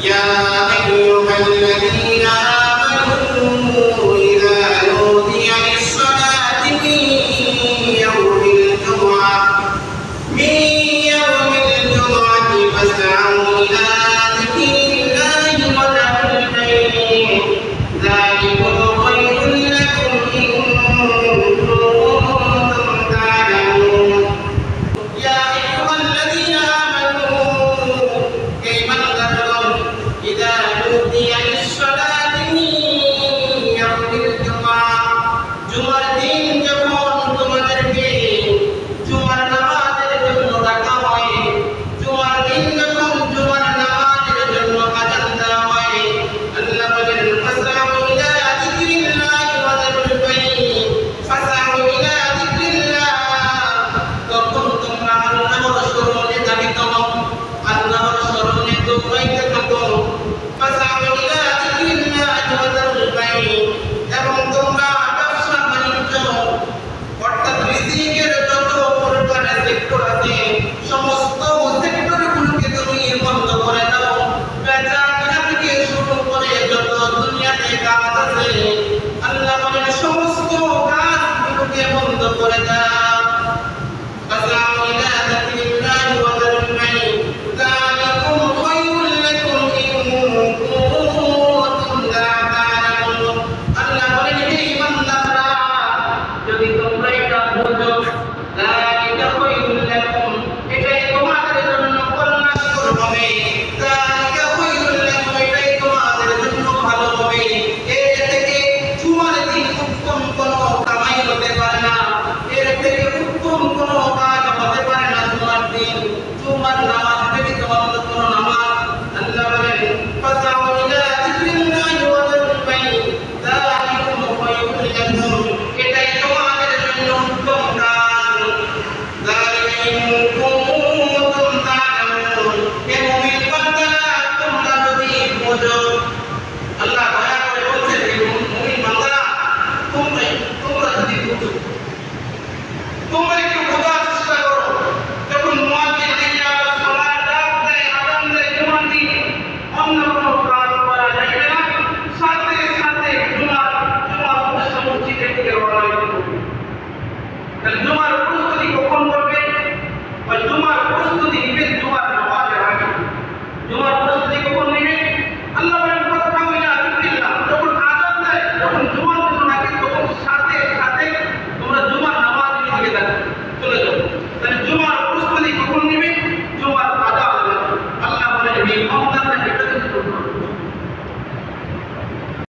يا أيها الذين آمنوا إذا نودي للصلاة من يوم الجمعة فاسعوا إلى ذكر الله وذروا البيع ذلكم خير لكم إن كنتم تعلمون يا أيها الذين آمنوا كيف نذكركم إذا نودي للصلاة من يوم الجمعة জুমার দিন যখন তোমাদেরকে জুমার নামাজের জন্য ডাকা হয়, জুমার দিন যখন জুমার নামাজের জন্য আযান দেওয়া হয়, আল্লাহ বলেন ফাসআউ ইলা যিকরিল্লাহি ওয়া যারুল বাই', ফাসআউ ইলা যিকরিল্লাহ, তখন তোমরা আল্লাহর স্মরণে ধাবিত হও, আল্লাহর স্মরণে দৌড়াইতে থাকো। ফাসআউ ইলা যিকরিল্লাহি ওয়া যারুল বাই', এবং তোমরা অর্থাৎ রিজিকের যত প্রকারের সেক্টর আছে সমস্ত সেক্টরগুলোকে তুমি বন্ধ করে দাও। বেচা কিনা থেকে শুরু করে যত দুনিয়াতে কাজ আছে আল্লাহ বলেন সমস্ত কাজগুলোকে বন্ধ করে দাও। ফাসআউ ইলা যিকরিল্লাহি ওয়া যারুল বাই' যালিকুম খায়রুল লাকুম ইন কুনতুম তা'লামুন। আল্লাহ বলেন হে ইমানদাররা, যদি তোমরা এটা বোঝো, যালিকা খায়রুল লাকুম, এটাই তোমাদের জন্য কল্যাণকর হবে, যালিকা খায়রুল লাকুম, এটাই তোমাদের জন্য ভালো হবে। এর থেকে জুমার দিন উত্তম কোনো কামাই হতে পারে না, এর থেকে উত্তম কোনো কাজ হতে পারে না। জুমার দিন জুমার নামাজ ব্যতীত অন্য কোনো নামাজ। আল্লাহ বলেন ফাসআউ ইলা যিকরিল্লাহি ওয়া যারুল বাই', যালিকুম খায়রুল লাকুম, এটাই তোমাদের জন্য উত্তম কাজ। যালিকা ইন কুনতুম তা'লামুন, হে মুমিন বান্দারা, তোমরা যদি বোঝো। আল্লাহ দয়া করে বলছেন হে মুমিন বান্দারা, তোমরা যদি বোঝো, তোমরা একটু বোঝার চেষ্টা করো। যখন মুয়াজ্জিন হাইয়া আলাস সালাত ডাক দেয়, আযান দেয় জুমার দিন, অন্য কোনো কাজ করা যাবে না, সাথে সাথে জুমার উদ্দেশ্য মসজিদে থেকে রওনা হতে হবে। তাহলে জুমার